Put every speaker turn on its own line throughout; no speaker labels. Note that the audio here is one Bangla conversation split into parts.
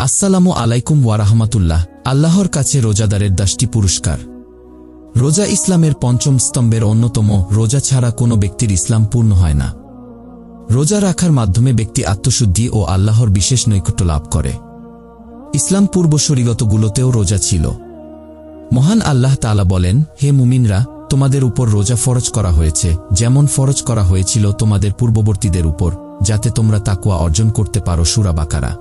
আসসালামু আলাইকুম ওয়া রাহমাতুল্লাহ। আল্লাহর কাছে রোজাদারের 10টি পুরস্কার। রোজা ইসলামের পঞ্চম স্তম্ভের অন্যতম। রোজা ছাড়া কোনো ব্যক্তির ইসলাম পূর্ণ হয় না। রোজা রাখার মাধ্যমে ব্যক্তি আত্মশুদ্ধি ও আল্লাহর বিশেষ নৈকট্য লাভ করে। ইসলাম পূর্বশরীয়তগুলোতেও রোজা ছিল। মহান আল্লাহ তাআলা বলেন, হে মুমিনরা, তোমাদের উপর রোজা ফরজ করা হয়েছে, যেমন ফরজ করা হয়েছিল তোমাদের পূর্ববর্তীদের উপর, যাতে তোমরা তাকওয়া অর্জন করতে পারো। সূরা বাকারা।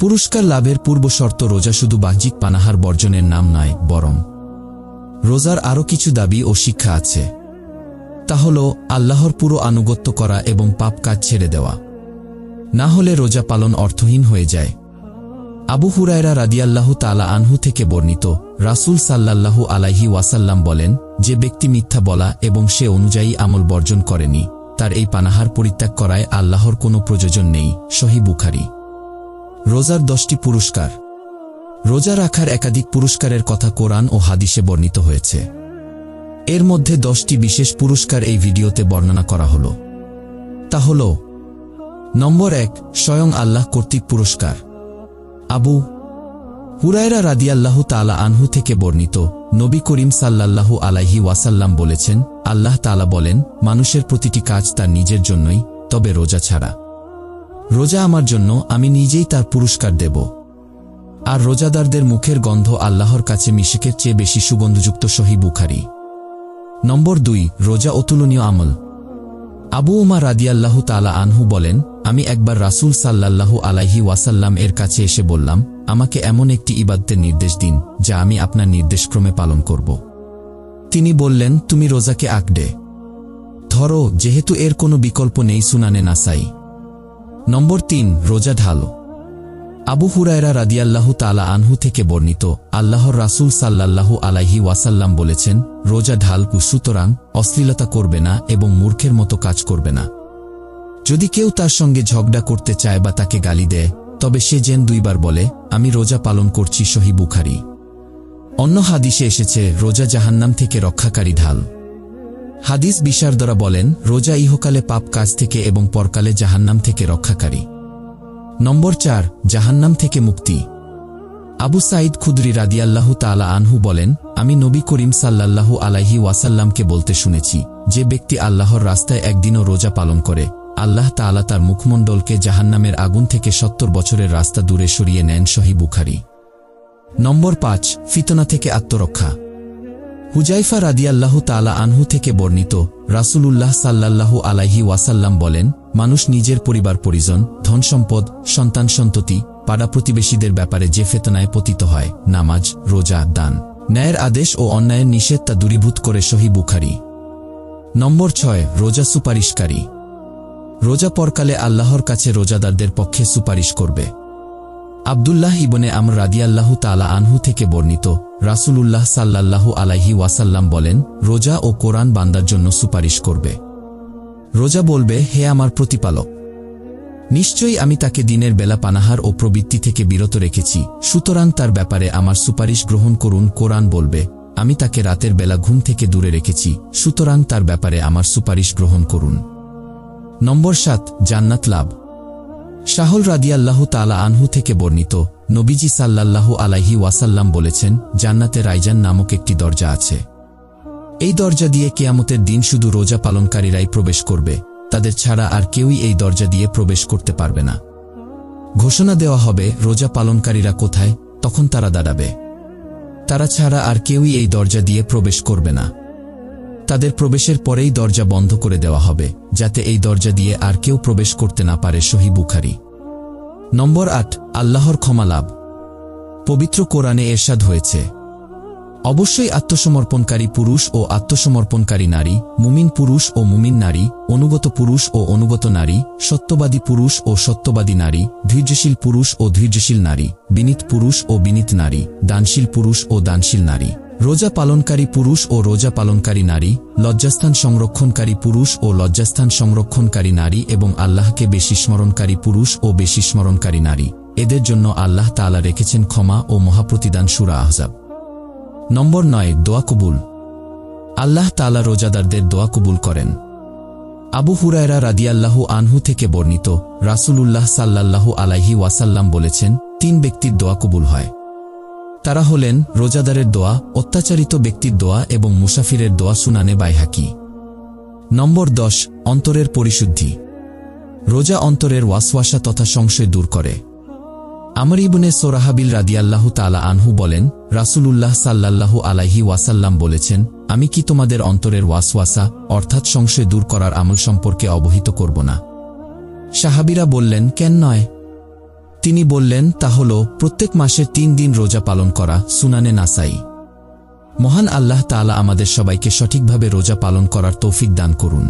পুরস্কার লাভের পূর্বশর্ত রোজা শুধু বাহ্যিক পানাহার বর্জনের নাম নয়, বরং রোজার আরও কিছু দাবি ও শিক্ষা আছে। তা হল আল্লাহর পুরো আনুগত্য করা এবং পাপ কাজ ছেড়ে দেওয়া। না হলে রোজা পালন অর্থহীন হয়ে যায়। আবু হুরায়রা রাদিয়াল্লাহু তাআলা আনহু থেকে বর্ণিত, রাসূল সাল্লাল্লাহু আলাইহি ওয়াসাল্লাম বলেন, যে ব্যক্তি মিথ্যা বলা এবং সে অনুযায়ী আমল বর্জন করেনি, তার এই পানাহার পরিত্যাগ করায় আল্লাহর কোনো প্রয়োজন নেই। সহিহ বুখারী। রোজার 10টি পুরস্কার। রোজা রাখার একাধিক পুরস্কারের কথা কোরআন ও হাদিসে বর্ণিত হয়েছে। এর মধ্যে 10টি বিশেষ পুরস্কার এই ভিডিওতে বর্ণনা করা হল। তা হল: নম্বর 1, স্বয়ং আল্লাহ কর্তৃক পুরস্কার। আবু হুরায়রা রাদিয়াল্লাহু তাআলা আনহু থেকে বর্ণিত, নবী করিম সাল্লাল্লাহু আলাইহি ওয়াসাল্লাম বলেছেন, আল্লাহ তাআলা বলেন, মানুষের প্রতিটি কাজ তার নিজের জন্যই, তবে রোজা ছাড়া। রোজা আমার জন্য, আমি নিজেই তার পুরস্কার দেব। আর রোজাদারদের মুখের গন্ধ আল্লাহর কাছে মিশকের চেয়ে বেশি সুগন্ধযুক্ত। সহিহ বুখারী। নম্বর 2, রোজা অতুলনীয় আমল। আবু উমার রাদিয়াল্লাহু তাআলা আনহু বলেন, আমি একবার রাসূল সাল্লাল্লাহু আলাইহি ওয়াসাল্লাম এর কাছে এসে বললাম, আমাকে এমন একটি ইবাদতের নির্দেশ দিন, যা আমি আপনার নির্দেশক্রমে পালন করব। তিনি বললেন, তুমি রোজাকে আঁকড়ে ধরো, যেহেতু এর কোনো বিকল্প নেই। সুনানে নাসাই। নম্বর 3, রোজা ঢালো। আবু হুরায়রা রাদিয়াল্লাহু তাআলা আনহু থেকে বর্ণিত, আল্লাহর রাসূল সাল্লাল্লাহু আলাইহি ওয়াসাল্লাম বলেছেন, রোজা ঢালকু, সুতরাং অশ্লীলতা করবে না এবং মূর্খের মতো কাজ করবে না। যদি কেউ তার সঙ্গে ঝগড়া করতে চায় বা তাকে গালি দেয়, তবে সে যেন 2 বার বলে, আমি রোজা পালন করছি। সহিহ বুখারী। অন্য হাদিসে এসেছে, রোজা জাহান্নাম থেকে রক্ষাকারী ঢাল। হাদিস বিশারদরা বলেন, রোজা ইহকালে পাপ কাজ থেকে এবং পরকালে জাহান্নাম থেকে রক্ষাকারী। নম্বর 4, জাহান্নাম থেকে মুক্তি। আবু সাঈদ খুদরি রাদিয়াল্লাহু তাআলা আনহু বলেন, আমি নবী করিম সাল্লাল্লাহু আলাইহি ওয়াসাল্লামকে বলতে শুনেছি, যে ব্যক্তি আল্লাহর রাস্তায় একদিনও রোজা পালন করে, আল্লাহ তাআলা তার মুখমণ্ডলকে জাহান্নামের আগুন থেকে 70 বছরের রাস্তা দূরে সরিয়ে নেন। সহিহ বুখারী। নম্বর 5, ফিতনা থেকে আত্মরক্ষা। হুজাইফা রাদিয়াল্লাহু তাআলা আনহু থেকে বর্ণিত, রাসূলুল্লাহ সাল্লাল্লাহু আলাইহি ওয়াসাল্লাম বলেন, মানুষ নিজের পরিবার পরিজন, ধন সম্পদ, সন্তান সন্ততি, পাড়া প্রতিবেশীদের ব্যাপারে যে ফিতনায় পতিত হয়, নামাজ, রোজা, দান, ন্যায়ের আদেশ ও অন্যায়ের নিষেধ তা দূরীভূত করে। সহিহ বুখারী। নম্বর 6, রোজা সুপারিশকারী। রোজা পরকালে আল্লাহর কাছে রোজাদারদের পক্ষে সুপারিশ করবে। আব্দুল্লাহ ইবনে আমর রাদিয়াল্লাহু তাআলা আনহু থেকে বর্ণিত, রাসূলুল্লাহ সাল্লাল্লাহু আলাইহি ওয়াসাল্লাম বলেন, রোজা ও কোরআন বান্দার জন্য সুপারিশ করবে। রোজা বলবে, হে আমার প্রতিপালক, নিশ্চয়ই আমি তাকে দিনের বেলা পানাহার ও প্রবৃত্তি থেকে বিরত রেখেছি, সুতরাং তার ব্যাপারে আমার সুপারিশ গ্রহণ করুন। কোরআন বলবে, আমি তাকে রাতের বেলা ঘুম থেকে দূরে রেখেছি, সুতরাং তার ব্যাপারে আমার সুপারিশ গ্রহণ করুন। নম্বর 7, জান্নাত লাভ। শাহল রাদিয়াল্লাহু তাআলা আনহু থেকে বর্ণিত, নবীজি সাল্লাল্লাহু আলাইহি ওয়াসাল্লাম বলেছেন, জান্নাতে রাইজান নামক একটি দরজা আছে। এই দরজা দিয়ে কিয়ামতের দিন শুধু রোজা পালনকারীরাই প্রবেশ করবে, তাদের ছাড়া আর কেউই এই দরজা দিয়ে প্রবেশ করতে পারবে না। ঘোষণা দেওয়া হবে, রোজা পালনকারীরা কোথায়? তখন তারা দাঁড়াবে। তারা ছাড়া আর কেউই এই দরজা দিয়ে প্রবেশ করবে না। তাদের প্রবেশের পরেই দরজা বন্ধ করে দেওয়া হবে, যাতে এই দরজা দিয়ে আর কেউ প্রবেশ করতে না পারে। সহিহ বুখারী। নম্বর 8, আল্লাহর ক্ষমা লাভ। পবিত্র কোরআনে এরশাদ হয়েছে, অবশ্যই আত্মসমর্পণকারী পুরুষ ও আত্মসমর্পণকারী নারী, মুমিন পুরুষ ও মুমিন নারী, অনুগত পুরুষ ও অনুগত নারী, সত্যবাদী পুরুষ ও সত্যবাদী নারী, ধৈর্যশীল পুরুষ ও ধৈর্যশীল নারী, বিনীত পুরুষ ও বিনীত নারী, দানশীল পুরুষ ও দানশীল নারী, রোজা পালনকারী পুরুষ ও রোজা পালনকারী নারী, লজ্জাস্থান সংরক্ষণকারী পুরুষ ও লজ্জাস্থান সংরক্ষণকারী নারী এবং আল্লাহকে বেশি স্মরণকারী পুরুষ ও বেশি স্মরণকারী নারী, এদের জন্য আল্লাহ তাআলা রেখেছেন ক্ষমা ও মহাপ্রতিদান। সূরা আহজাব। নম্বর 9, দোয়া কবুল। আল্লাহ তাআলা রোজাদারদের দোয়া কবুল করেন। আবু হুরায়রা রাদিয়াল্লাহু আনহু থেকে বর্ণিত, রাসূলুল্লাহ সাল্লাল্লাহু আলাইহি ওয়াসাল্লাম বলেছেন, 3 ব্যক্তির দোয়া কবুল হয়। তারা হলেন রোজাদারের দোয়া, অত্যাচারিত ব্যক্তির দোয়া এবং মুসাফিরের দোয়া। সুনানে বাইহাকি। নম্বর 10, অন্তরের পরিশুদ্ধি। রোজা অন্তরের ওয়াসওয়াসা তথা সংশয় দূর করে। আমর ইবনে সোরাহাবিল রাদিয়াল্লাহু তাআলা আনহু বলেন, রাসূলুল্লাহ সাল্লাল্লাহু আলাইহি ওয়াসাল্লাম বলেছেন, আমি কি তোমাদের অন্তরের ওয়াসওয়াসা অর্থাৎ সংশয় দূর করার আমল সম্পর্কে অবহিত করব না? সাহাবীরা বললেন, কেন নয়? তিনি বললেন, তা হল প্রত্যেক মাসের 3 দিন রোজা পালন করা। সুনানে নাসাই। মহান আল্লাহ তাআলা আমাদের সবাইকে সঠিকভাবে রোজা পালন করার তৌফিক দান করুন।